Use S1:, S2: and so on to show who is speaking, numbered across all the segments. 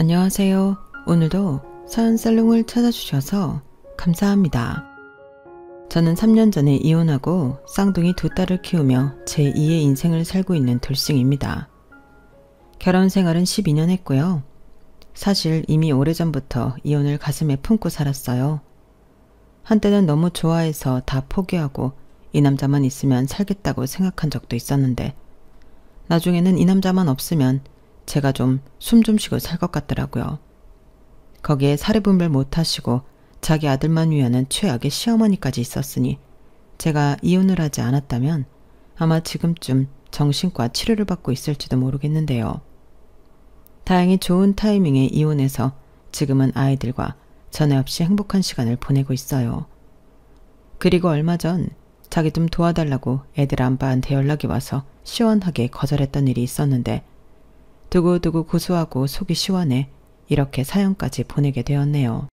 S1: 안녕하세요. 오늘도 사연살롱을 찾아주셔서 감사합니다. 저는 3년 전에 이혼하고 쌍둥이 두 딸을 키우며 제2의 인생을 살고 있는 돌싱입니다. 결혼 생활은 12년 했고요. 사실 이미 오래전부터 이혼을 가슴에 품고 살았어요. 한때는 너무 좋아해서 다 포기하고 이 남자만 있으면 살겠다고 생각한 적도 있었는데 나중에는 이 남자만 없으면 제가 좀 숨 좀 쉬고 살 것 같더라고요. 거기에 사례분별 못하시고 자기 아들만 위하는 최악의 시어머니까지 있었으니 제가 이혼을 하지 않았다면 아마 지금쯤 정신과 치료를 받고 있을지도 모르겠는데요. 다행히 좋은 타이밍에 이혼해서 지금은 아이들과 전에 없이 행복한 시간을 보내고 있어요. 그리고 얼마 전 자기 좀 도와달라고 애들 아빠한테 연락이 와서 시원하게 거절했던 일이 있었는데 두고두고 고소하고 속이 시원해 이렇게 사연까지 보내게 되었네요.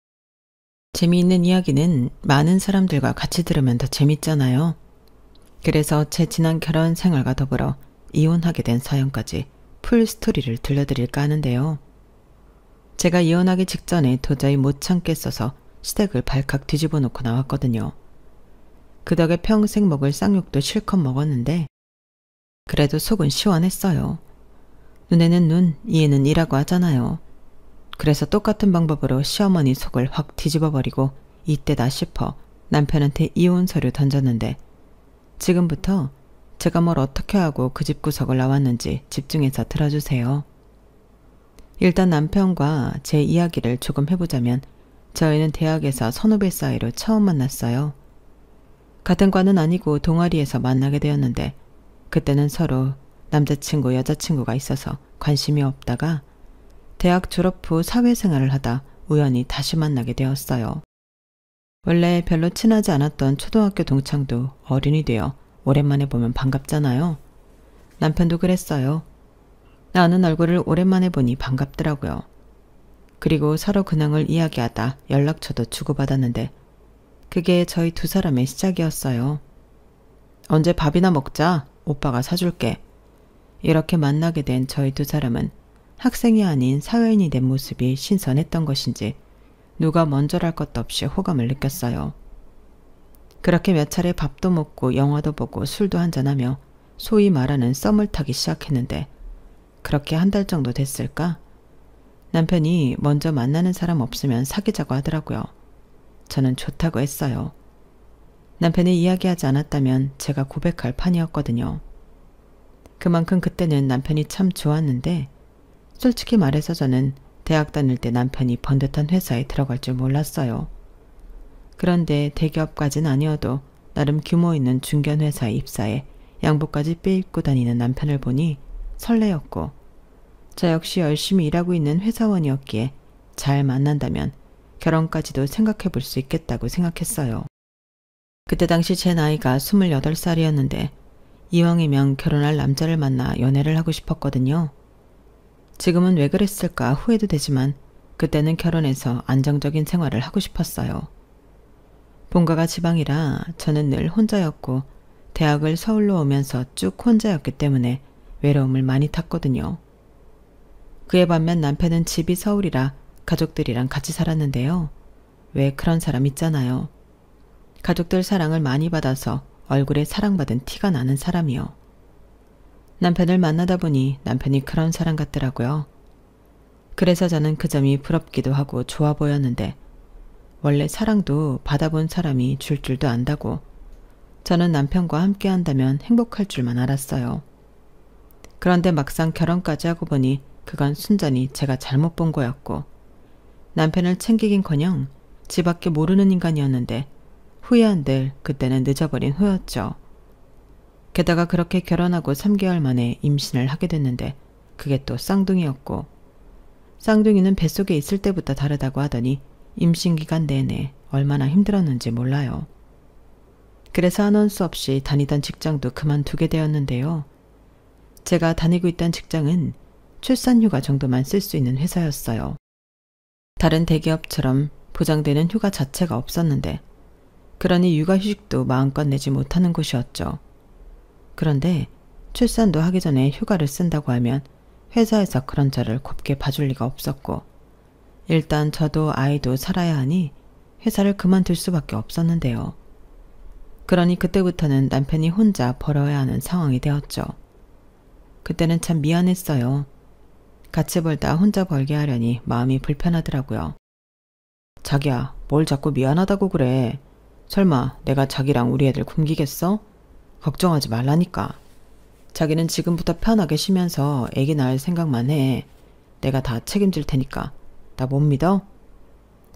S1: 재미있는 이야기는 많은 사람들과 같이 들으면 더 재밌잖아요. 그래서 제 지난 결혼 생활과 더불어 이혼하게 된 사연까지 풀 스토리를 들려드릴까 하는데요. 제가 이혼하기 직전에 도저히 못 참겠어서 시댁을 발칵 뒤집어 놓고 나왔거든요. 그 덕에 평생 먹을 쌍욕도 실컷 먹었는데 그래도 속은 시원했어요. 눈에는 눈, 이에는 이라고 하잖아요. 그래서 똑같은 방법으로 시어머니 속을 확 뒤집어버리고 이때다 싶어 남편한테 이혼 서류 던졌는데 지금부터 제가 뭘 어떻게 하고 그 집 구석을 나왔는지 집중해서 들어주세요. 일단 남편과 제 이야기를 조금 해보자면 저희는 대학에서 선후배 사이로 처음 만났어요. 같은 과는 아니고 동아리에서 만나게 되었는데 그때는 서로 남자친구, 여자친구가 있어서 관심이 없다가 대학 졸업 후 사회생활을 하다 우연히 다시 만나게 되었어요. 원래 별로 친하지 않았던 초등학교 동창도 어른이 되어 오랜만에 보면 반갑잖아요. 남편도 그랬어요. 나는 얼굴을 오랜만에 보니 반갑더라고요. 그리고 서로 근황을 이야기하다 연락처도 주고받았는데 그게 저희 두 사람의 시작이었어요. 언제 밥이나 먹자. 오빠가 사줄게. 이렇게 만나게 된 저희 두 사람은 학생이 아닌 사회인이 된 모습이 신선했던 것인지 누가 먼저랄 것도 없이 호감을 느꼈어요. 그렇게 몇 차례 밥도 먹고 영화도 보고 술도 한잔하며 소위 말하는 썸을 타기 시작했는데 그렇게 한 달 정도 됐을까? 남편이 먼저 만나는 사람 없으면 사귀자고 하더라고요. 저는 좋다고 했어요. 남편이 이야기하지 않았다면 제가 고백할 판이었거든요. 그만큼 그때는 남편이 참 좋았는데 솔직히 말해서 저는 대학 다닐 때 남편이 번듯한 회사에 들어갈 줄 몰랐어요. 그런데 대기업까진 아니어도 나름 규모 있는 중견회사에 입사해 양복까지 빼입고 다니는 남편을 보니 설레었고 저 역시 열심히 일하고 있는 회사원이었기에 잘 만난다면 결혼까지도 생각해 볼 수 있겠다고 생각했어요. 그때 당시 제 나이가 28살이었는데 이왕이면 결혼할 남자를 만나 연애를 하고 싶었거든요. 지금은 왜 그랬을까 후회도 되지만 그때는 결혼해서 안정적인 생활을 하고 싶었어요. 본가가 지방이라 저는 늘 혼자였고 대학을 서울로 오면서 쭉 혼자였기 때문에 외로움을 많이 탔거든요. 그에 반면 남편은 집이 서울이라 가족들이랑 같이 살았는데요. 왜 그런 사람 있잖아요. 가족들 사랑을 많이 받아서 얼굴에 사랑받은 티가 나는 사람이요. 남편을 만나다 보니 남편이 그런 사람 같더라고요. 그래서 저는 그 점이 부럽기도 하고 좋아 보였는데 원래 사랑도 받아본 사람이 줄 줄도 안다고 저는 남편과 함께 한다면 행복할 줄만 알았어요. 그런데 막상 결혼까지 하고 보니 그건 순전히 제가 잘못 본 거였고 남편을 챙기긴커녕 지밖에 모르는 인간이었는데 후회한들 그때는 늦어버린 후였죠. 게다가 그렇게 결혼하고 3개월 만에 임신을 하게 됐는데 그게 또 쌍둥이였고 쌍둥이는 뱃속에 있을 때부터 다르다고 하더니 임신 기간 내내 얼마나 힘들었는지 몰라요. 그래서 한원 수 없이 다니던 직장도 그만두게 되었는데요. 제가 다니고 있던 직장은 출산휴가 정도만 쓸 수 있는 회사였어요. 다른 대기업처럼 보장되는 휴가 자체가 없었는데 그러니 육아휴직도 마음껏 내지 못하는 곳이었죠. 그런데 출산도 하기 전에 휴가를 쓴다고 하면 회사에서 그런 저를 곱게 봐줄 리가 없었고 일단 저도 아이도 살아야 하니 회사를 그만둘 수밖에 없었는데요. 그러니 그때부터는 남편이 혼자 벌어야 하는 상황이 되었죠. 그때는 참 미안했어요. 같이 벌다 혼자 벌게 하려니 마음이 불편하더라고요. 자기야, 뭘 자꾸 미안하다고 그래. 설마 내가 자기랑 우리 애들 굶기겠어? 걱정하지 말라니까. 자기는 지금부터 편하게 쉬면서 애기 낳을 생각만 해. 내가 다 책임질 테니까. 나 못 믿어?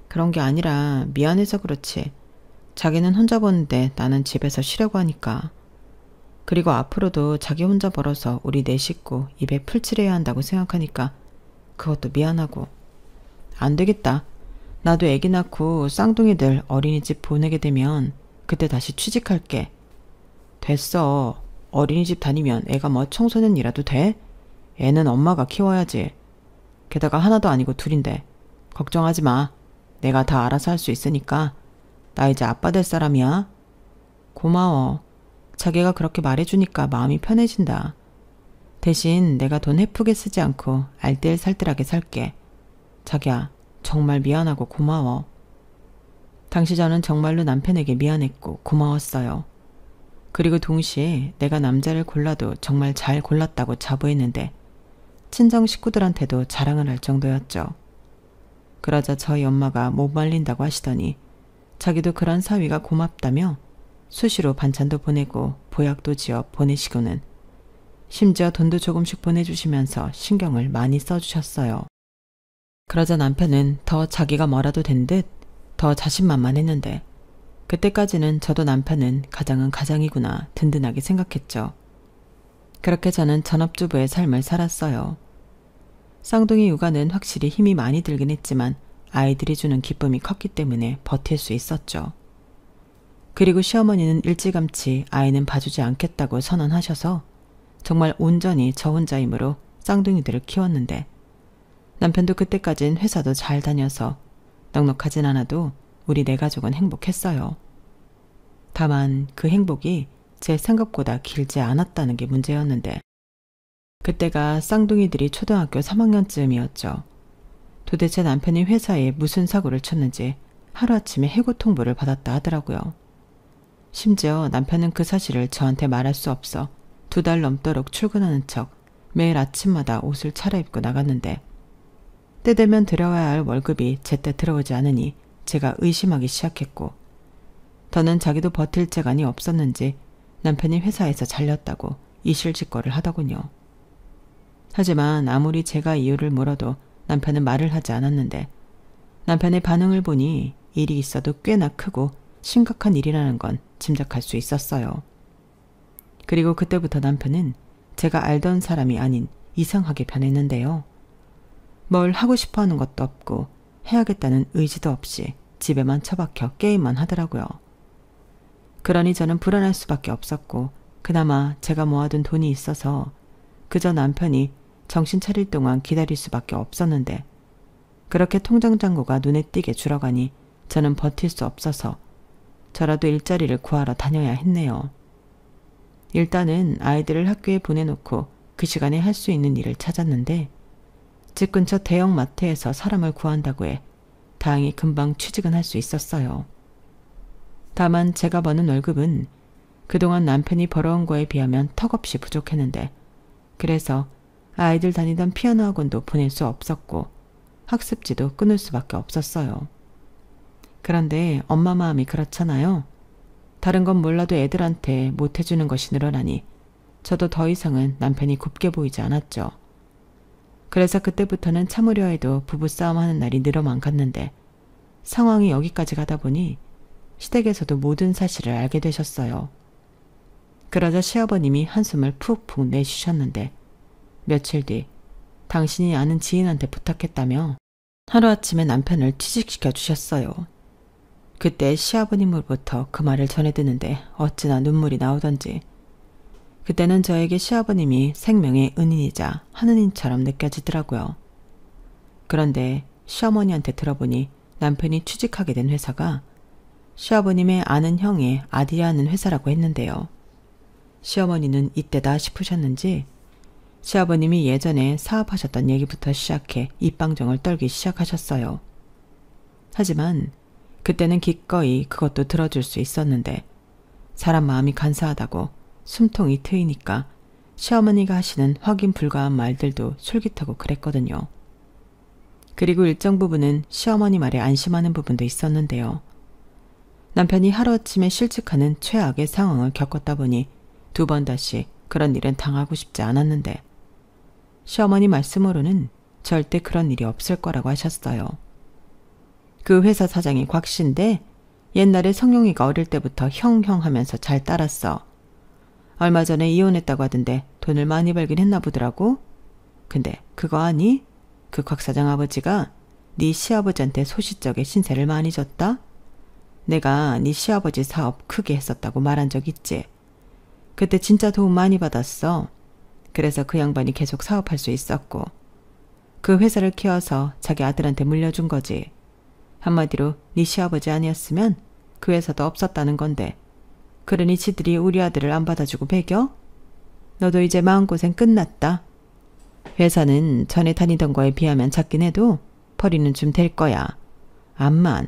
S1: 그런 게 아니라 미안해서 그렇지. 자기는 혼자 버는데 나는 집에서 쉬려고 하니까. 그리고 앞으로도 자기 혼자 벌어서 우리 네 식구 입에 풀칠해야 한다고 생각하니까 그것도 미안하고. 안 되겠다. 나도 애기 낳고 쌍둥이들 어린이집 보내게 되면 그때 다시 취직할게. 됐어. 어린이집 다니면 애가 뭐 청소년이라도 돼? 애는 엄마가 키워야지. 게다가 하나도 아니고 둘인데. 걱정하지 마. 내가 다 알아서 할 수 있으니까. 나 이제 아빠 될 사람이야. 고마워. 자기가 그렇게 말해주니까 마음이 편해진다. 대신 내가 돈 헤프게 쓰지 않고 알뜰살뜰하게 살게. 자기야, 정말 미안하고 고마워. 당시 저는 정말로 남편에게 미안했고 고마웠어요. 그리고 동시에 내가 남자를 골라도 정말 잘 골랐다고 자부했는데 친정 식구들한테도 자랑을 할 정도였죠. 그러자 저희 엄마가 못 말린다고 하시더니 자기도 그런 사위가 고맙다며 수시로 반찬도 보내고 보약도 지어 보내시고는 심지어 돈도 조금씩 보내주시면서 신경을 많이 써주셨어요. 그러자 남편은 더 자기가 뭐라도 된 듯 더 자신만만했는데 그때까지는 저도 남편은 가장은 가장이구나 든든하게 생각했죠. 그렇게 저는 전업주부의 삶을 살았어요. 쌍둥이 육아는 확실히 힘이 많이 들긴 했지만 아이들이 주는 기쁨이 컸기 때문에 버틸 수 있었죠. 그리고 시어머니는 일찌감치 아이는 봐주지 않겠다고 선언하셔서 정말 온전히 저 혼자 힘으로 쌍둥이들을 키웠는데 남편도 그때까진 회사도 잘 다녀서 넉넉하진 않아도 우리 네 가족은 행복했어요. 다만 그 행복이 제 생각보다 길지 않았다는 게 문제였는데 그때가 쌍둥이들이 초등학교 3학년쯤이었죠. 도대체 남편이 회사에 무슨 사고를 쳤는지 하루아침에 해고 통보를 받았다 하더라고요. 심지어 남편은 그 사실을 저한테 말할 수 없어 2달 넘도록 출근하는 척 매일 아침마다 옷을 차려입고 나갔는데 때 되면 들어와야 할 월급이 제때 들어오지 않으니 제가 의심하기 시작했고 더는 자기도 버틸 재간이 없었는지 남편이 회사에서 잘렸다고 이실직고를 하더군요. 하지만 아무리 제가 이유를 물어도 남편은 말을 하지 않았는데 남편의 반응을 보니 일이 있어도 꽤나 크고 심각한 일이라는 건 짐작할 수 있었어요. 그리고 그때부터 남편은 제가 알던 사람이 아닌 이상하게 변했는데요. 뭘 하고 싶어 하는 것도 없고 해야겠다는 의지도 없이 집에만 처박혀 게임만 하더라고요. 그러니 저는 불안할 수밖에 없었고 그나마 제가 모아둔 돈이 있어서 그저 남편이 정신 차릴 동안 기다릴 수밖에 없었는데 그렇게 통장 잔고가 눈에 띄게 줄어가니 저는 버틸 수 없어서 저라도 일자리를 구하러 다녀야 했네요. 일단은 아이들을 학교에 보내놓고 그 시간에 할 수 있는 일을 찾았는데 집 근처 대형 마트에서 사람을 구한다고 해 다행히 금방 취직은 할 수 있었어요. 다만 제가 버는 월급은 그동안 남편이 벌어온 거에 비하면 턱없이 부족했는데 그래서 아이들 다니던 피아노 학원도 보낼 수 없었고 학습지도 끊을 수밖에 없었어요. 그런데 엄마 마음이 그렇잖아요. 다른 건 몰라도 애들한테 못해주는 것이 늘어나니 저도 더 이상은 남편이 곱게 보이지 않았죠. 그래서 그때부터는 참으려 해도 부부싸움 하는 날이 늘어만 갔는데 상황이 여기까지 가다 보니 시댁에서도 모든 사실을 알게 되셨어요. 그러자 시아버님이 한숨을 푹푹 내쉬셨는데 며칠 뒤 당신이 아는 지인한테 부탁했다며 하루아침에 남편을 취직시켜 주셨어요. 그때 시아버님으로부터 그 말을 전해 듣는데 어찌나 눈물이 나오던지 그때는 저에게 시아버님이 생명의 은인이자 하느님처럼 느껴지더라고요. 그런데 시어머니한테 들어보니 남편이 취직하게 된 회사가 시아버님의 아는 형의 아들이 하는 회사라고 했는데요. 시어머니는 이때다 싶으셨는지 시아버님이 예전에 사업하셨던 얘기부터 시작해 입방정을 떨기 시작하셨어요. 하지만 그때는 기꺼이 그것도 들어줄 수 있었는데 사람 마음이 간사하다고 숨통이 트이니까 시어머니가 하시는 확인 불가한 말들도 솔깃하고 그랬거든요. 그리고 일정 부분은 시어머니 말에 안심하는 부분도 있었는데요. 남편이 하루아침에 실직하는 최악의 상황을 겪었다 보니 2번 다시 그런 일은 당하고 싶지 않았는데 시어머니 말씀으로는 절대 그런 일이 없을 거라고 하셨어요. 그 회사 사장이 곽 씨인데 옛날에 성룡이가 어릴 때부터 형형 하면서 잘 따랐어. 얼마 전에 이혼했다고 하던데 돈을 많이 벌긴 했나 보더라고. 근데 그거 아니? 그 곽 사장 아버지가 네 시아버지한테 소시적에 신세를 많이 졌다? 내가 네 시아버지 사업 크게 했었다고 말한 적 있지. 그때 진짜 도움 많이 받았어. 그래서 그 양반이 계속 사업할 수 있었고 그 회사를 키워서 자기 아들한테 물려준 거지. 한마디로 네 시아버지 아니었으면 그 회사도 없었다는 건데 그러니 지들이 우리 아들을 안 받아주고 배겨? 너도 이제 마음고생 끝났다. 회사는 전에 다니던 거에 비하면 작긴 해도 벌이는 좀 될 거야. 암만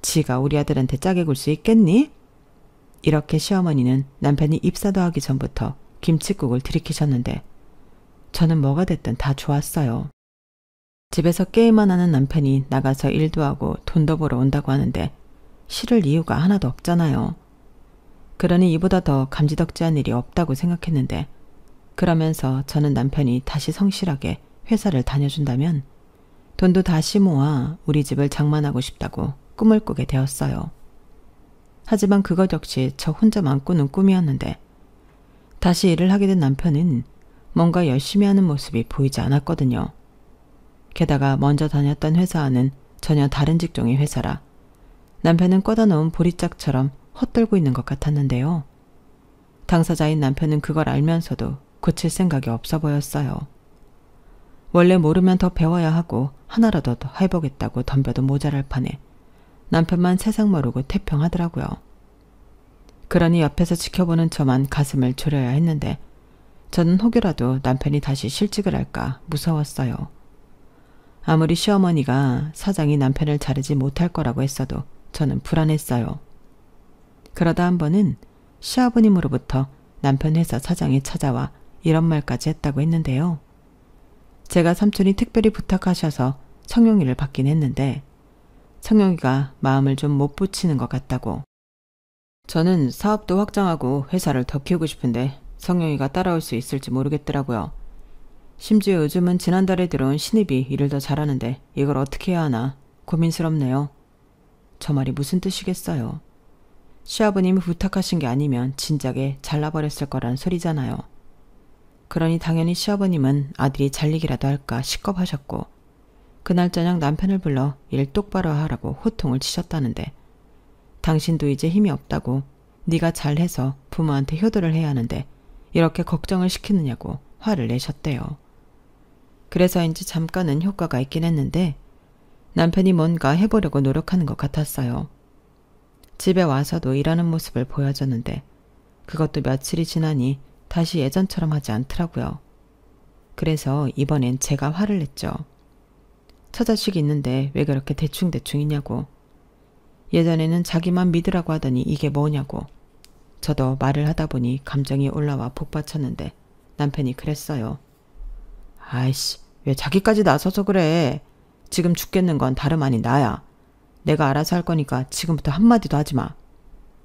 S1: 지가 우리 아들한테 짜게 굴 수 있겠니? 이렇게 시어머니는 남편이 입사도 하기 전부터 김칫국을 들이키셨는데 저는 뭐가 됐든 다 좋았어요. 집에서 게임만 하는 남편이 나가서 일도 하고 돈도 벌어 온다고 하는데 싫을 이유가 하나도 없잖아요. 그러니 이보다 더 감지덕지한 일이 없다고 생각했는데 그러면서 저는 남편이 다시 성실하게 회사를 다녀준다면 돈도 다시 모아 우리 집을 장만하고 싶다고 꿈을 꾸게 되었어요. 하지만 그것 역시 저 혼자만 꾸는 꿈이었는데 다시 일을 하게 된 남편은 뭔가 열심히 하는 모습이 보이지 않았거든요. 게다가 먼저 다녔던 회사와는 전혀 다른 직종의 회사라 남편은 꽂아놓은 보리짝처럼 헛돌고 있는 것 같았는데요. 당사자인 남편은 그걸 알면서도 고칠 생각이 없어 보였어요. 원래 모르면 더 배워야 하고 하나라도 더 해보겠다고 덤벼도 모자랄 판에 남편만 세상 모르고 태평하더라고요. 그러니 옆에서 지켜보는 저만 가슴을 졸여야 했는데 저는 혹여라도 남편이 다시 실직을 할까 무서웠어요. 아무리 시어머니가 사장이 남편을 자르지 못할 거라고 했어도 저는 불안했어요. 그러다 한 번은 시아버님으로부터 남편 회사 사장이 찾아와 이런 말까지 했다고 했는데요. 제가 삼촌이 특별히 부탁하셔서 성룡이를 받긴 했는데 성룡이가 마음을 좀 못 붙이는 것 같다고. 저는 사업도 확장하고 회사를 더 키우고 싶은데 성룡이가 따라올 수 있을지 모르겠더라고요. 심지어 요즘은 지난달에 들어온 신입이 일을 더 잘하는데 이걸 어떻게 해야 하나 고민스럽네요. 저 말이 무슨 뜻이겠어요. 시아버님이 부탁하신 게 아니면 진작에 잘라버렸을 거란 소리잖아요. 그러니 당연히 시아버님은 아들이 잘리기라도 할까 식겁하셨고 그날 저녁 남편을 불러 일 똑바로 하라고 호통을 치셨다는데 당신도 이제 힘이 없다고 네가 잘해서 부모한테 효도를 해야 하는데 이렇게 걱정을 시키느냐고 화를 내셨대요. 그래서인지 잠깐은 효과가 있긴 했는데 남편이 뭔가 해보려고 노력하는 것 같았어요. 집에 와서도 일하는 모습을 보여줬는데 그것도 며칠이 지나니 다시 예전처럼 하지 않더라고요. 그래서 이번엔 제가 화를 냈죠. 처자식이 있는데 왜 그렇게 대충대충이냐고. 예전에는 자기만 믿으라고 하더니 이게 뭐냐고. 저도 말을 하다 보니 감정이 올라와 복받쳤는데 남편이 그랬어요. 아이씨, 왜 자기까지 나서서 그래. 지금 죽겠는 건 다름 아닌 나야. 내가 알아서 할 거니까 지금부터 한마디도 하지 마.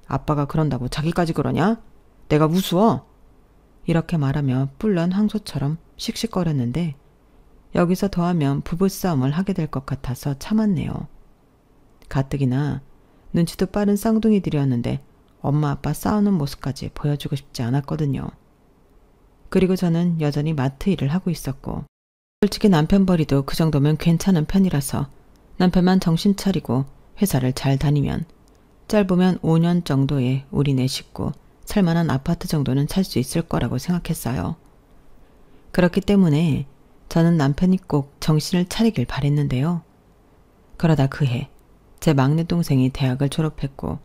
S1: 아빠가 그런다고 자기까지 그러냐? 내가 우스워? 이렇게 말하며 뿔난 황소처럼 씩씩거렸는데 여기서 더하면 부부싸움을 하게 될 것 같아서 참았네요. 가뜩이나 눈치도 빠른 쌍둥이들이었는데 엄마 아빠 싸우는 모습까지 보여주고 싶지 않았거든요. 그리고 저는 여전히 마트 일을 하고 있었고 솔직히 남편 벌이도 그 정도면 괜찮은 편이라서 남편만 정신 차리고 회사를 잘 다니면 짧으면 5년 정도에 우리 네 식구 살만한 아파트 정도는 살 수 있을 거라고 생각했어요. 그렇기 때문에 저는 남편이 꼭 정신을 차리길 바랬는데요. 그러다 그해 제 막내 동생이 대학을 졸업했고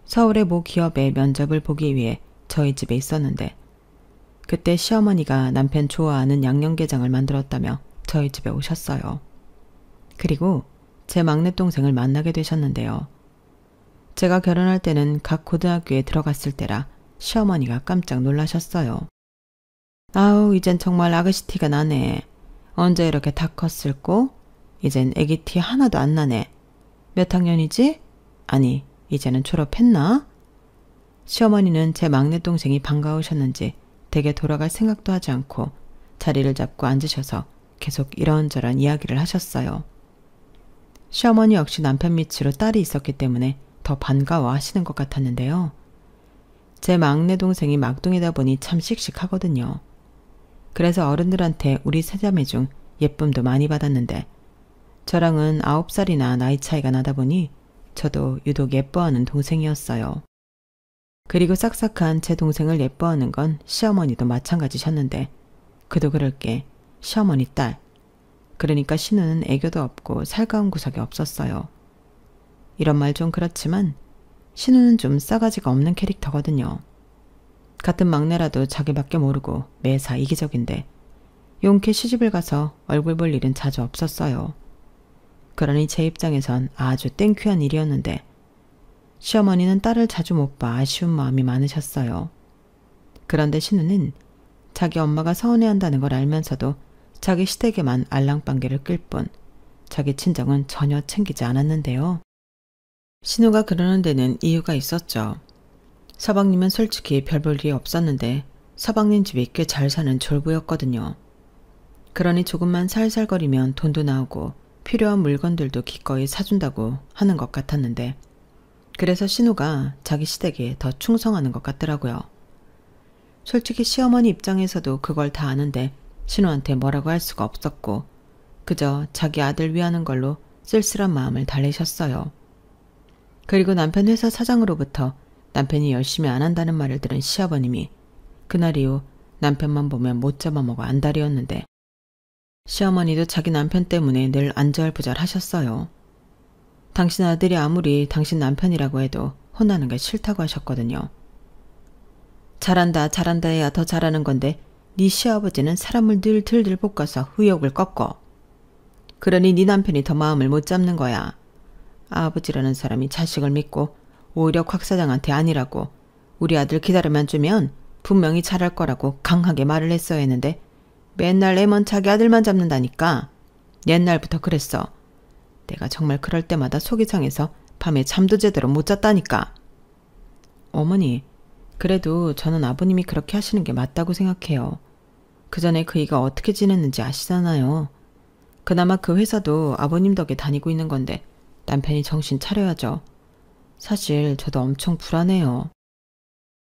S1: 서울의 모 기업의 면접을 보기 위해 저희 집에 있었는데 그때 시어머니가 남편 좋아하는 양념게장을 만들었다며 저희 집에 오셨어요. 그리고 제 막내 동생을 만나게 되셨는데요. 제가 결혼할 때는 각 고등학교에 들어갔을 때라 시어머니가 깜짝 놀라셨어요. 아우, 이젠 정말 아가씨 티가 나네. 언제 이렇게 다 컸을꼬? 이젠 애기 티 하나도 안 나네. 몇 학년이지? 아니, 이제는 졸업했나? 시어머니는 제 막내 동생이 반가우셨는지 댁에 돌아갈 생각도 하지 않고 자리를 잡고 앉으셔서 계속 이런저런 이야기를 하셨어요. 시어머니 역시 남편 밑으로 딸이 있었기 때문에 더 반가워하시는 것 같았는데요. 제 막내 동생이 막둥이다 보니 참 씩씩하거든요. 그래서 어른들한테 우리 세자매 중 예쁨도 많이 받았는데 저랑은 9살이나 나이 차이가 나다 보니 저도 유독 예뻐하는 동생이었어요. 그리고 싹싹한 제 동생을 예뻐하는 건 시어머니도 마찬가지셨는데 그도 그럴 게 시어머니 딸, 그러니까 신우는 애교도 없고 살가운 구석이 없었어요. 이런 말 좀 그렇지만 신우는 좀 싸가지가 없는 캐릭터거든요. 같은 막내라도 자기밖에 모르고 매사 이기적인데 용케 시집을 가서 얼굴 볼 일은 자주 없었어요. 그러니 제 입장에선 아주 땡큐한 일이었는데 시어머니는 딸을 자주 못 봐 아쉬운 마음이 많으셨어요. 그런데 신우는 자기 엄마가 서운해한다는 걸 알면서도 자기 시댁에만 알랑방귀를 낄 뿐 자기 친정은 전혀 챙기지 않았는데요. 신우가 그러는 데는 이유가 있었죠. 서방님은 솔직히 별 볼 일이 없었는데 서방님 집이 꽤 잘 사는 졸부였거든요. 그러니 조금만 살살거리면 돈도 나오고 필요한 물건들도 기꺼이 사준다고 하는 것 같았는데 그래서 신우가 자기 시댁에 더 충성하는 것 같더라고요. 솔직히 시어머니 입장에서도 그걸 다 아는데 신우한테 뭐라고 할 수가 없었고 그저 자기 아들 위하는 걸로 쓸쓸한 마음을 달래셨어요. 그리고 남편 회사 사장으로부터 남편이 열심히 안 한다는 말을 들은 시아버님이 그날 이후 남편만 보면 못 잡아먹어 안달이었는데 시어머니도 자기 남편 때문에 늘 안절부절 하셨어요. 당신 아들이 아무리 당신 남편이라고 해도 혼나는 게 싫다고 하셨거든요. 잘한다 잘한다 해야 더 잘하는 건데 네 시아버지는 사람을 늘 들들 볶아서 의욕을 꺾어. 그러니 네 남편이 더 마음을 못 잡는 거야. 아버지라는 사람이 자식을 믿고 오히려 곽 사장한테 아니라고 우리 아들 기다려만 주면 분명히 잘할 거라고 강하게 말을 했어야 했는데 맨날 애먼 자기 아들만 잡는다니까. 옛날부터 그랬어. 내가 정말 그럴 때마다 속이 상해서 밤에 잠도 제대로 못 잤다니까. 어머니, 그래도 저는 아버님이 그렇게 하시는 게 맞다고 생각해요. 그 전에 그이가 어떻게 지냈는지 아시잖아요. 그나마 그 회사도 아버님 덕에 다니고 있는 건데 남편이 정신 차려야죠. 사실 저도 엄청 불안해요.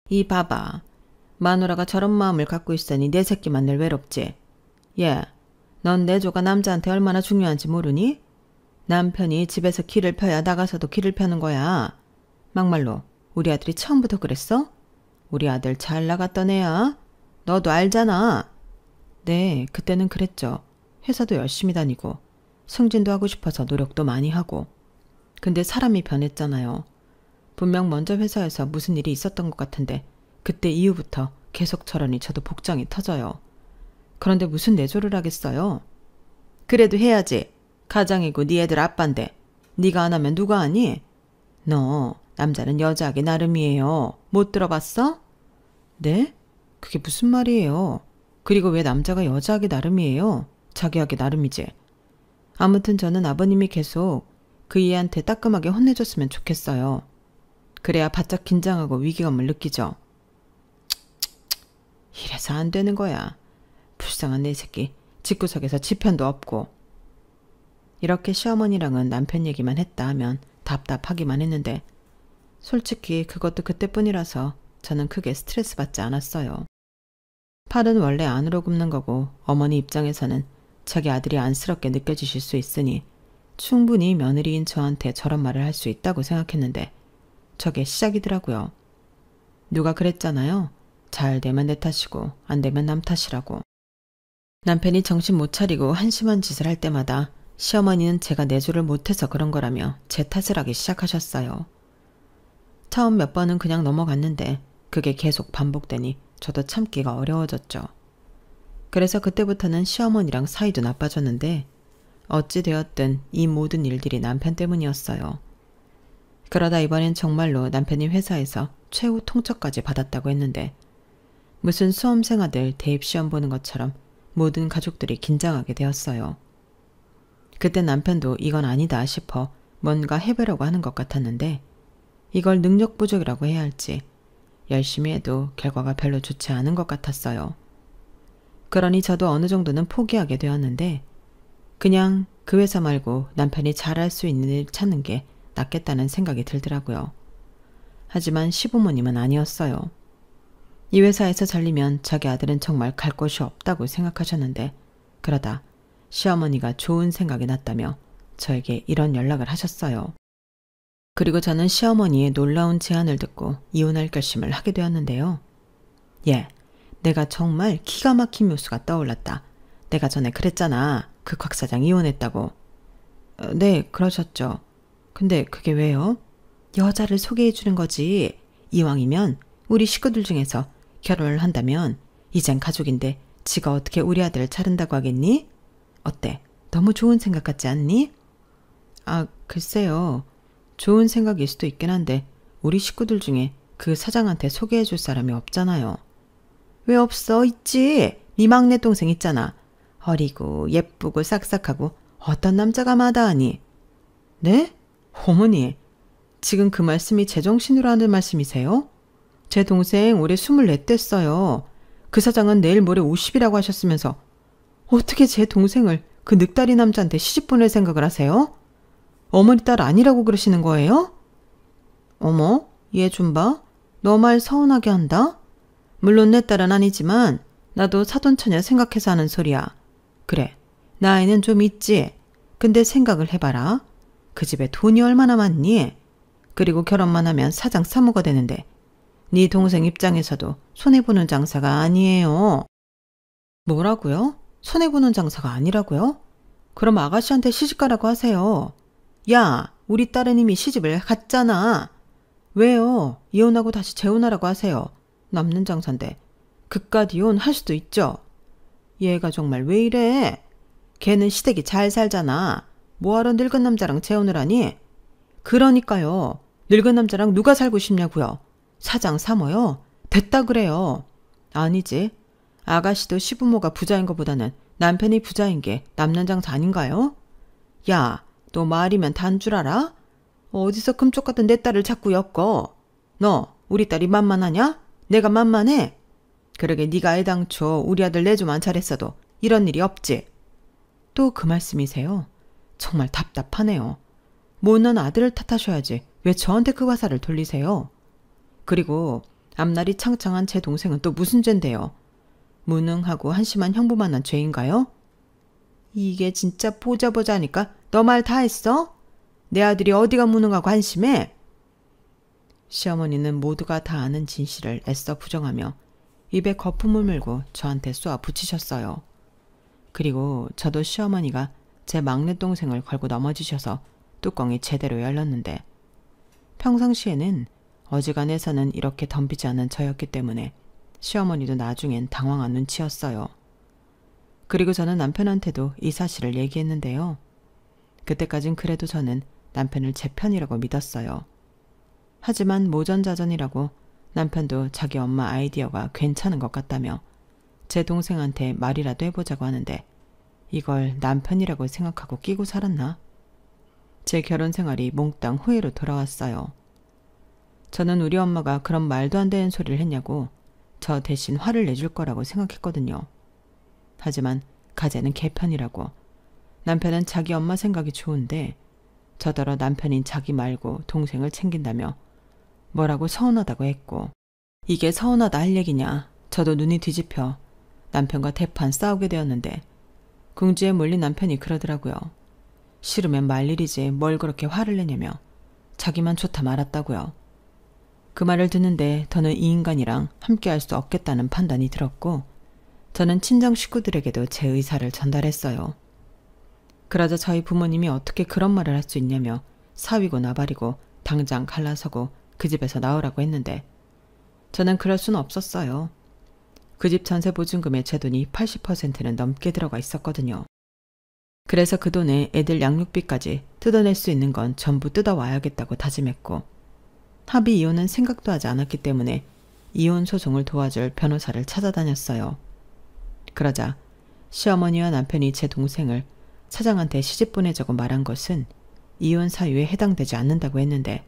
S1: 이 봐봐. 마누라가 저런 마음을 갖고 있으니 내 새끼만 늘 외롭지. 예, 넌 내조가 남자한테 얼마나 중요한지 모르니? 남편이 집에서 길을 펴야 나가서도 길을 펴는 거야. 막말로 우리 아들이 처음부터 그랬어? 우리 아들 잘 나갔던 애야. 너도 알잖아. 네, 그때는 그랬죠. 회사도 열심히 다니고 승진도 하고 싶어서 노력도 많이 하고. 근데 사람이 변했잖아요. 분명 먼저 회사에서 무슨 일이 있었던 것 같은데 그때 이후부터 계속 저러니 저도 복장이 터져요. 그런데 무슨 내조를 하겠어요? 그래도 해야지. 가장이고 네 애들 아빠인데 네가 안 하면 누가 하니? 너 남자는 여자하기 나름이에요. 못 들어봤어? 네? 그게 무슨 말이에요? 그리고 왜 남자가 여자하기 나름이에요? 자기하기 나름이지. 아무튼 저는 아버님이 계속 그 애한테 따끔하게 혼내줬으면 좋겠어요. 그래야 바짝 긴장하고 위기감을 느끼죠. 이래서 안 되는 거야. 불쌍한 내 새끼. 집구석에서 지편도 없고. 이렇게 시어머니랑은 남편 얘기만 했다 하면 답답하기만 했는데 솔직히 그것도 그때뿐이라서 저는 크게 스트레스 받지 않았어요. 팔은 원래 안으로 굽는 거고 어머니 입장에서는 자기 아들이 안쓰럽게 느껴지실 수 있으니 충분히 며느리인 저한테 저런 말을 할 수 있다고 생각했는데 저게 시작이더라고요. 누가 그랬잖아요. 잘 되면 내 탓이고 안 되면 남 탓이라고. 남편이 정신 못 차리고 한심한 짓을 할 때마다 시어머니는 제가 내조를 못해서 그런 거라며 제 탓을 하기 시작하셨어요. 처음 몇 번은 그냥 넘어갔는데 그게 계속 반복되니 저도 참기가 어려워졌죠. 그래서 그때부터는 시어머니랑 사이도 나빠졌는데 어찌되었든 이 모든 일들이 남편 때문이었어요. 그러다 이번엔 정말로 남편이 회사에서 최후 통첩까지 받았다고 했는데 무슨 수험생아들 대입시험 보는 것처럼 모든 가족들이 긴장하게 되었어요. 그때 남편도 이건 아니다 싶어 뭔가 해보려고 하는 것 같았는데 이걸 능력 부족이라고 해야 할지 열심히 해도 결과가 별로 좋지 않은 것 같았어요. 그러니 저도 어느 정도는 포기하게 되었는데 그냥 그 회사 말고 남편이 잘할 수 있는 일 찾는 게 낫겠다는 생각이 들더라고요. 하지만 시부모님은 아니었어요. 이 회사에서 잘리면 자기 아들은 정말 갈 곳이 없다고 생각하셨는데 그러다 시어머니가 좋은 생각이 났다며 저에게 이런 연락을 하셨어요. 그리고 저는 시어머니의 놀라운 제안을 듣고 이혼할 결심을 하게 되었는데요. 예, 내가 정말 기가 막힌 묘수가 떠올랐다. 내가 전에 그랬잖아. 그 곽 사장 이혼했다고. 네, 그러셨죠. 근데 그게 왜요? 여자를 소개해 주는 거지. 이왕이면 우리 식구들 중에서 결혼을 한다면 이젠 가족인데 지가 어떻게 우리 아들을 차른다고 하겠니? 어때? 너무 좋은 생각 같지 않니? 아, 글쎄요. 좋은 생각일 수도 있긴 한데 우리 식구들 중에 그 사장한테 소개해 줄 사람이 없잖아요. 왜 없어? 있지. 네 막내 동생 있잖아. 어리고 예쁘고 싹싹하고 어떤 남자가 마다하니? 네? 어머니, 지금 그 말씀이 제정신으로 하는 말씀이세요? 제 동생 올해 24 됐어요. 그 사장은 내일 모레 50이라고 하셨으면서 어떻게 제 동생을 그 늑다리 남자한테 시집 보낼 생각을 하세요? 어머니 딸 아니라고 그러시는 거예요? 어머, 얘 좀 봐. 너 말 서운하게 한다? 물론 내 딸은 아니지만 나도 사돈처녀 생각해서 하는 소리야. 그래, 나이는 좀 있지. 근데 생각을 해봐라. 그 집에 돈이 얼마나 많니? 그리고 결혼만 하면 사장 사무가 되는데 네 동생 입장에서도 손해보는 장사가 아니에요. 뭐라고요? 손해보는 장사가 아니라고요? 그럼 아가씨한테 시집가라고 하세요. 야, 우리 딸은 이미 시집을 갔잖아. 왜요? 이혼하고 다시 재혼하라고 하세요. 남는 장사인데 그깟 이혼 할 수도 있죠. 얘가 정말 왜 이래? 걔는 시댁이 잘 살잖아. 뭐하러 늙은 남자랑 재혼을 하니? 그러니까요. 늙은 남자랑 누가 살고 싶냐고요. 사장 사모요? 됐다 그래요. 아니지. 아가씨도 시부모가 부자인 것보다는 남편이 부자인 게 남는 장사 아닌가요? 야, 너 말이면 단 줄 알아? 어디서 금쪽 같은 내 딸을 자꾸 엮어. 너 우리 딸이 만만하냐? 내가 만만해? 그러게 네가 애당초 우리 아들 내조만 잘했어도 이런 일이 없지. 또 그 말씀이세요? 정말 답답하네요. 못난 아들을 탓하셔야지 왜 저한테 그 화살을 돌리세요? 그리고 앞날이 창창한 제 동생은 또 무슨 죄인데요? 무능하고 한심한 형부만한 죄인가요? 이게 진짜 보자 하니까 너 말 다 했어? 내 아들이 어디가 무능하고 한심해? 시어머니는 모두가 다 아는 진실을 애써 부정하며 입에 거품을 물고 저한테 쏘아 붙이셨어요. 그리고 저도 시어머니가 제 막내 동생을 걸고 넘어지셔서 뚜껑이 제대로 열렸는데 평상시에는 어지간해서는 이렇게 덤비지 않은 저였기 때문에 시어머니도 나중엔 당황한 눈치였어요. 그리고 저는 남편한테도 이 사실을 얘기했는데요. 그때까진 그래도 저는 남편을 제 편이라고 믿었어요. 하지만 모전자전이라고 남편도 자기 엄마 아이디어가 괜찮은 것 같다며 제 동생한테 말이라도 해보자고 하는데 이걸 남편이라고 생각하고 끼고 살았나? 제 결혼 생활이 몽땅 후회로 돌아왔어요. 저는 우리 엄마가 그런 말도 안 되는 소리를 했냐고 저 대신 화를 내줄 거라고 생각했거든요. 하지만 가재는 개편이라고 남편은 자기 엄마 생각이 좋은데 저더러 남편인 자기 말고 동생을 챙긴다며 뭐라고 서운하다고 했고 이게 서운하다 할 얘기냐. 저도 눈이 뒤집혀 남편과 대판 싸우게 되었는데 궁지에 몰린 남편이 그러더라고요. 싫으면 말 일이지 뭘 그렇게 화를 내냐며 자기만 좋다 말았다고요. 그 말을 듣는데 더는 이 인간이랑 함께할 수 없겠다는 판단이 들었고 저는 친정 식구들에게도 제 의사를 전달했어요. 그러자 저희 부모님이 어떻게 그런 말을 할 수 있냐며 사위고 나발이고 당장 갈라서고 그 집에서 나오라고 했는데 저는 그럴 수는 없었어요. 그 집 전세 보증금의 제 돈이 80%는 넘게 들어가 있었거든요. 그래서 그 돈에 애들 양육비까지 뜯어낼 수 있는 건 전부 뜯어와야겠다고 다짐했고, 합의 이혼은 생각도 하지 않았기 때문에 이혼 소송을 도와줄 변호사를 찾아다녔어요. 그러자 시어머니와 남편이 제 동생을 사장한테 시집 보내자고 말한 것은 이혼 사유에 해당되지 않는다고 했는데,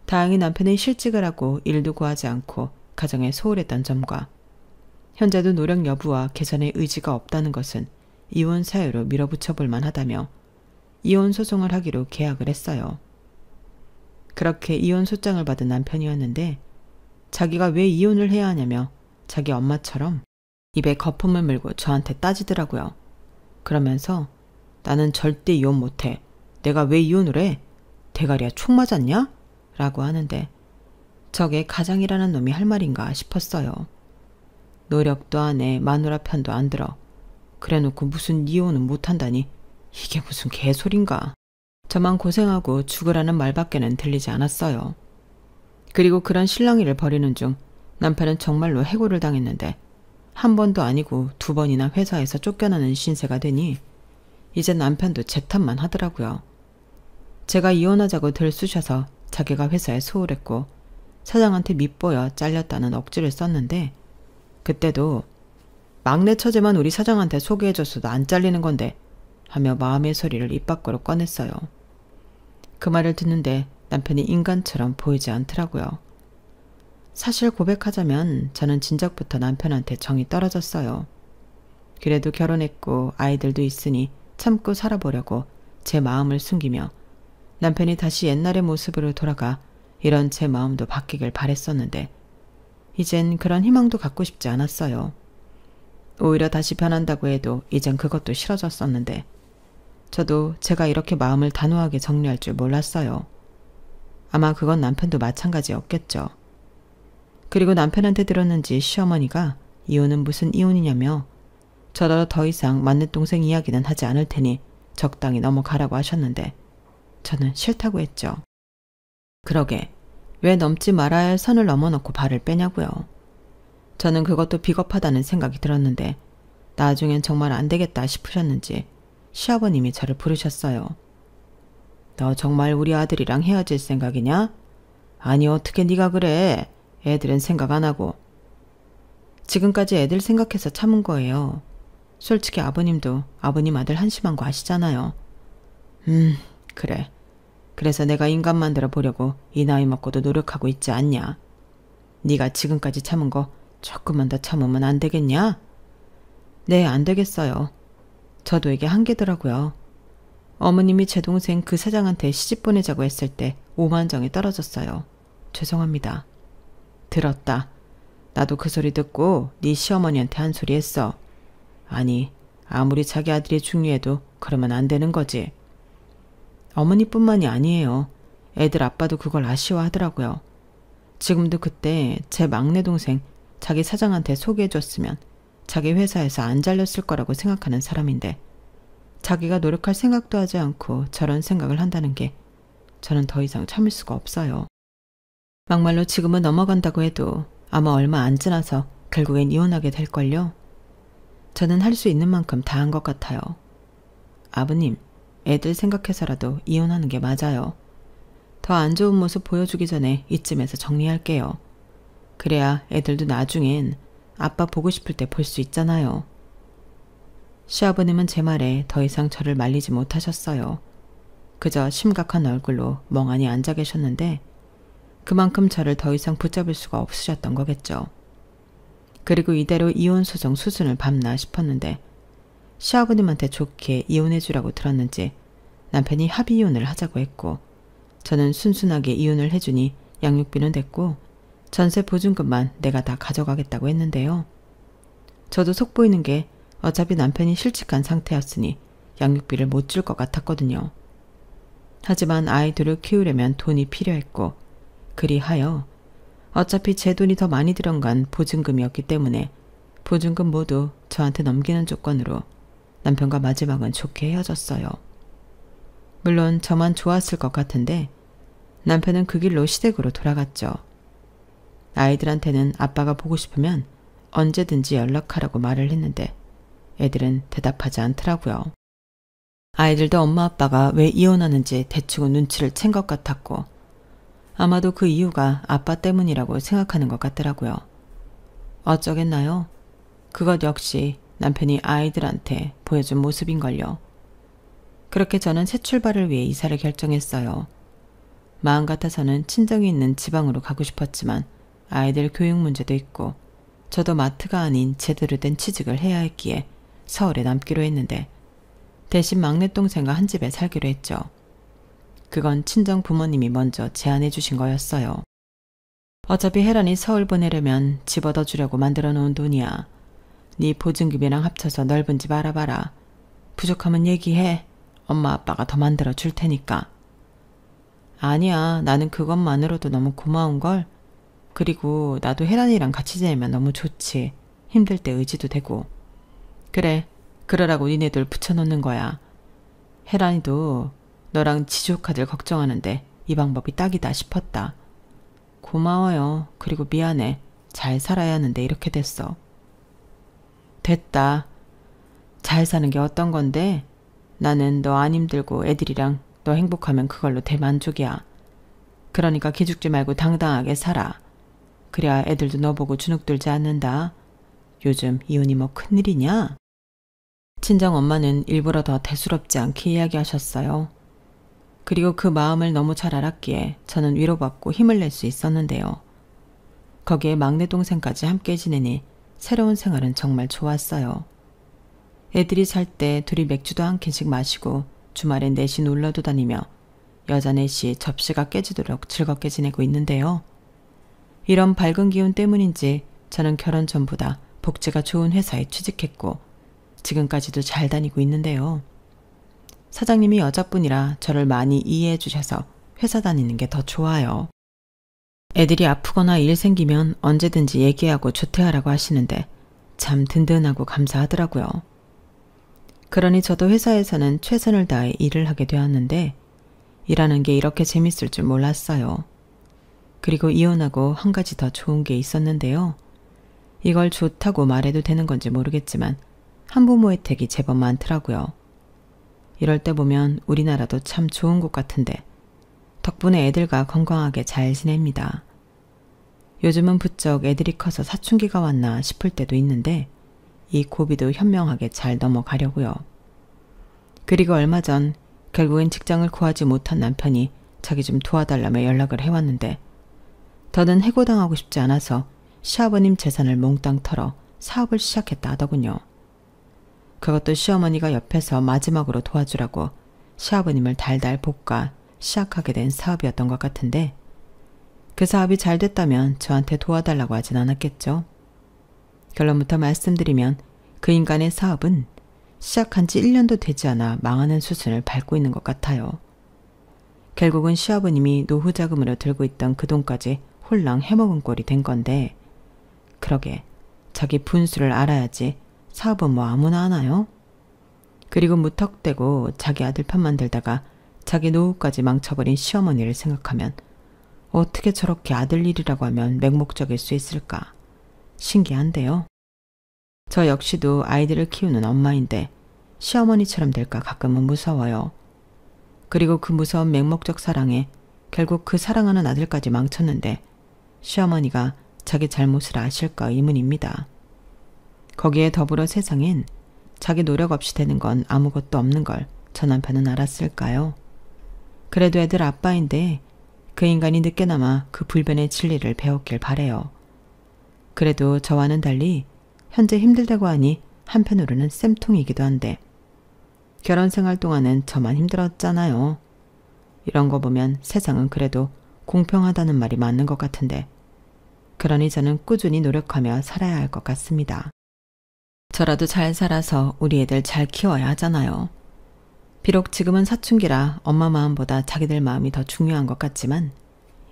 S1: 다행히 남편이 실직을 하고 일도 구하지 않고 가정에 소홀했던 점과 현재도 노력 여부와 개선의 의지가 없다는 것은 이혼 사유로 밀어붙여 볼 만하다며 이혼 소송을 하기로 계약을 했어요. 그렇게 이혼 소장을 받은 남편이었는데, 자기가 왜 이혼을 해야 하냐며 자기 엄마처럼 입에 거품을 물고 저한테 따지더라고요. 그러면서 나는 절대 이혼 못해. 내가 왜 이혼을 해? 대가리야 총 맞았냐? 라고 하는데, 저게 가장이라는 놈이 할 말인가 싶었어요. 노력도 안 해, 마누라 편도 안 들어. 그래놓고 무슨 이혼은 못한다니, 이게 무슨 개소린가. 저만 고생하고 죽으라는 말밖에는 들리지 않았어요. 그리고 그런 실랑이를 벌이는 중 남편은 정말로 해고를 당했는데, 한 번도 아니고 2번이나 회사에서 쫓겨나는 신세가 되니 이제 남편도 제 탓만 하더라고요. 제가 이혼하자고 들쑤셔서 자기가 회사에 소홀했고 사장한테 밉보여 잘렸다는 억지를 썼는데, 그때도 막내 처제만 우리 사장한테 소개해줬어도 안 잘리는 건데 하며 마음의 소리를 입 밖으로 꺼냈어요. 그 말을 듣는데 남편이 인간처럼 보이지 않더라고요. 사실 고백하자면 저는 진작부터 남편한테 정이 떨어졌어요. 그래도 결혼했고 아이들도 있으니 참고 살아보려고 제 마음을 숨기며 남편이 다시 옛날의 모습으로 돌아가 이런 제 마음도 바뀌길 바랬었는데, 이젠 그런 희망도 갖고 싶지 않았어요. 오히려 다시 변한다고 해도 이젠 그것도 싫어졌었는데, 저도 제가 이렇게 마음을 단호하게 정리할 줄 몰랐어요. 아마 그건 남편도 마찬가지였겠죠. 그리고 남편한테 들었는지 시어머니가 이혼은 무슨 이혼이냐며 저더러 더 이상 맞는 동생 이야기는 하지 않을 테니 적당히 넘어가라고 하셨는데, 저는 싫다고 했죠. 그러게 왜 넘지 말아야 할 선을 넘어놓고 발을 빼냐고요. 저는 그것도 비겁하다는 생각이 들었는데, 나중엔 정말 안 되겠다 싶으셨는지 시아버님이 저를 부르셨어요. 너 정말 우리 아들이랑 헤어질 생각이냐? 아니 어떻게 네가 그래. 애들은 생각 안 하고. 지금까지 애들 생각해서 참은 거예요. 솔직히 아버님도 아버님 아들 한심한 거 아시잖아요. 그래. 그래서 내가 인간 만들어 보려고 이 나이 먹고도 노력하고 있지 않냐. 네가 지금까지 참은 거 조금만 더 참으면 안 되겠냐? 네, 안 되겠어요. 저도 이게 한계더라고요. 어머님이 제 동생 그 사장한테 시집 보내자고 했을 때 오만정이 떨어졌어요. 죄송합니다. 들었다. 나도 그 소리 듣고 네 시어머니한테 한 소리 했어. 아니, 아무리 자기 아들이 중요해도 그러면 안 되는 거지. 어머니뿐만이 아니에요. 애들 아빠도 그걸 아쉬워하더라고요. 지금도 그때 제 막내 동생 자기 사장한테 소개해줬으면 자기 회사에서 안 잘렸을 거라고 생각하는 사람인데, 자기가 노력할 생각도 하지 않고 저런 생각을 한다는 게 저는 더 이상 참을 수가 없어요. 막말로 지금은 넘어간다고 해도 아마 얼마 안 지나서 결국엔 이혼하게 될걸요. 저는 할 수 있는 만큼 다 한 것 같아요. 아버님, 애들 생각해서라도 이혼하는 게 맞아요. 더 안 좋은 모습 보여주기 전에 이쯤에서 정리할게요. 그래야 애들도 나중엔 아빠 보고 싶을 때 볼 수 있잖아요. 시아버님은 제 말에 더 이상 저를 말리지 못하셨어요. 그저 심각한 얼굴로 멍하니 앉아 계셨는데, 그만큼 저를 더 이상 붙잡을 수가 없으셨던 거겠죠. 그리고 이대로 이혼 소송 수순을 밟나 싶었는데, 시아버님한테 좋게 이혼해주라고 들었는지 남편이 합의 이혼을 하자고 했고, 저는 순순하게 이혼을 해주니 양육비는 됐고 전세 보증금만 내가 다 가져가겠다고 했는데요. 저도 속보이는 게 어차피 남편이 실직한 상태였으니 양육비를 못 줄 것 같았거든요. 하지만 아이들을 키우려면 돈이 필요했고, 그리하여 어차피 제 돈이 더 많이 들어간 보증금이었기 때문에 보증금 모두 저한테 넘기는 조건으로 남편과 마지막은 좋게 헤어졌어요. 물론 저만 좋았을 것 같은데 남편은 그 길로 시댁으로 돌아갔죠. 아이들한테는 아빠가 보고 싶으면 언제든지 연락하라고 말을 했는데 애들은 대답하지 않더라고요. 아이들도 엄마 아빠가 왜 이혼하는지 대충은 눈치를 챈 것 같았고 아마도 그 이유가 아빠 때문이라고 생각하는 것 같더라고요. 어쩌겠나요? 그것 역시 남편이 아이들한테 보여준 모습인걸요. 그렇게 저는 새 출발을 위해 이사를 결정했어요. 마음 같아서는 친정이 있는 지방으로 가고 싶었지만 아이들 교육 문제도 있고 저도 마트가 아닌 제대로 된 취직을 해야 했기에 서울에 남기로 했는데 대신 막내 동생과 한 집에 살기로 했죠. 그건 친정 부모님이 먼저 제안해 주신 거였어요. 어차피 혜란이 서울 보내려면 집 얻어주려고 만들어 놓은 돈이야. 네 보증금이랑 합쳐서 넓은 집 알아봐라. 부족하면 얘기해. 엄마 아빠가 더 만들어 줄 테니까. 아니야, 나는 그것만으로도 너무 고마운걸. 그리고 나도 혜란이랑 같이 지내면 너무 좋지. 힘들 때 의지도 되고. 그래, 그러라고 니네들 붙여놓는 거야. 혜란이도 너랑 지조카들 걱정하는데 이 방법이 딱이다 싶었다. 고마워요. 그리고 미안해. 잘 살아야 하는데 이렇게 됐어. 됐다. 잘 사는 게 어떤 건데? 나는 너 안 힘들고 애들이랑 너 행복하면 그걸로 대만족이야. 그러니까 기죽지 말고 당당하게 살아. 그래야 애들도 너 보고 주눅들지 않는다. 요즘 이혼이 뭐 큰일이냐? 친정 엄마는 일부러 더 대수롭지 않게 이야기하셨어요. 그리고 그 마음을 너무 잘 알았기에 저는 위로받고 힘을 낼 수 있었는데요. 거기에 막내 동생까지 함께 지내니 새로운 생활은 정말 좋았어요. 애들이 살 때 둘이 맥주도 한 캔씩 마시고 주말엔 넷이 놀러도 다니며 여자 넷이 접시가 깨지도록 즐겁게 지내고 있는데요. 이런 밝은 기운 때문인지 저는 결혼 전보다 복지가 좋은 회사에 취직했고 지금까지도 잘 다니고 있는데요. 사장님이 여자분이라 저를 많이 이해해 주셔서 회사 다니는 게 더 좋아요. 애들이 아프거나 일 생기면 언제든지 얘기하고 조퇴하라고 하시는데 참 든든하고 감사하더라고요. 그러니 저도 회사에서는 최선을 다해 일을 하게 되었는데 일하는 게 이렇게 재밌을 줄 몰랐어요. 그리고 이혼하고 한 가지 더 좋은 게 있었는데요. 이걸 좋다고 말해도 되는 건지 모르겠지만 한부모 혜택이 제법 많더라고요. 이럴 때 보면 우리나라도 참 좋은 곳 같은데 덕분에 애들과 건강하게 잘 지냅니다. 요즘은 부쩍 애들이 커서 사춘기가 왔나 싶을 때도 있는데 이 고비도 현명하게 잘 넘어가려고요. 그리고 얼마 전 결국엔 직장을 구하지 못한 남편이 자기 좀 도와달라며 연락을 해왔는데 더는 해고당하고 싶지 않아서 시아버님 재산을 몽땅 털어 사업을 시작했다 하더군요. 그것도 시어머니가 옆에서 마지막으로 도와주라고 시아버님을 달달 볶아 시작하게 된 사업이었던 것 같은데 그 사업이 잘 됐다면 저한테 도와달라고 하진 않았겠죠. 결론부터 말씀드리면 그 인간의 사업은 시작한 지 1년도 되지 않아 망하는 수순을 밟고 있는 것 같아요. 결국은 시아버님이 노후 자금으로 들고 있던 그 돈까지 홀랑 해먹은 꼴이 된 건데 그러게 자기 분수를 알아야지 사업은 뭐 아무나 하나요? 그리고 무턱대고 자기 아들 편만 들다가 자기 노후까지 망쳐버린 시어머니를 생각하면 어떻게 저렇게 아들 일이라고 하면 맹목적일 수 있을까? 신기한데요. 저 역시도 아이들을 키우는 엄마인데 시어머니처럼 될까 가끔은 무서워요. 그리고 그 무서운 맹목적 사랑에 결국 그 사랑하는 아들까지 망쳤는데 시어머니가 자기 잘못을 아실까 의문입니다. 거기에 더불어 세상엔 자기 노력 없이 되는 건 아무것도 없는 걸 저 남편은 알았을까요? 그래도 애들 아빠인데 그 인간이 늦게나마 그 불변의 진리를 배웠길 바래요. 그래도 저와는 달리 현재 힘들다고 하니 한편으로는 쌤통이기도 한데 결혼 생활 동안은 저만 힘들었잖아요. 이런 거 보면 세상은 그래도 공평하다는 말이 맞는 것 같은데 그러니 저는 꾸준히 노력하며 살아야 할 것 같습니다. 저라도 잘 살아서 우리 애들 잘 키워야 하잖아요. 비록 지금은 사춘기라 엄마 마음보다 자기들 마음이 더 중요한 것 같지만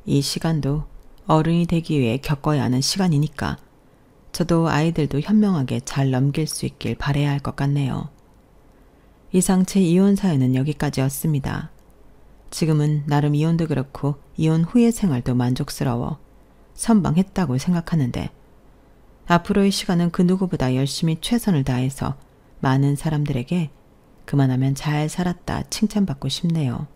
S1: 이 시간도 어른이 되기 위해 겪어야 하는 시간이니까 저도 아이들도 현명하게 잘 넘길 수 있길 바라야 할 것 같네요. 이상 제 이혼 사연은 여기까지였습니다. 지금은 나름 이혼도 그렇고 이혼 후의 생활도 만족스러워 선방했다고 생각하는데 앞으로의 시간은 그 누구보다 열심히 최선을 다해서 많은 사람들에게 그만하면 잘 살았다 칭찬받고 싶네요.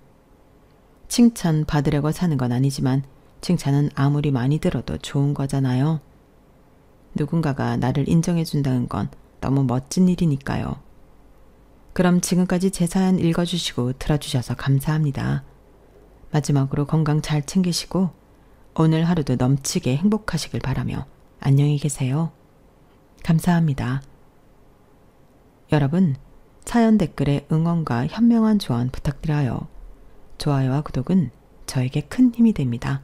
S1: 칭찬 받으려고 사는 건 아니지만 칭찬은 아무리 많이 들어도 좋은 거잖아요. 누군가가 나를 인정해준다는 건 너무 멋진 일이니까요. 그럼 지금까지 제 사연 읽어주시고 들어주셔서 감사합니다. 마지막으로 건강 잘 챙기시고 오늘 하루도 넘치게 행복하시길 바라며 안녕히 계세요. 감사합니다. 여러분, 사연 댓글에 응원과 현명한 조언 부탁드려요. 좋아요와 구독은 저에게 큰 힘이 됩니다.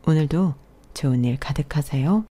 S1: 오늘도 좋은 일 가득하세요.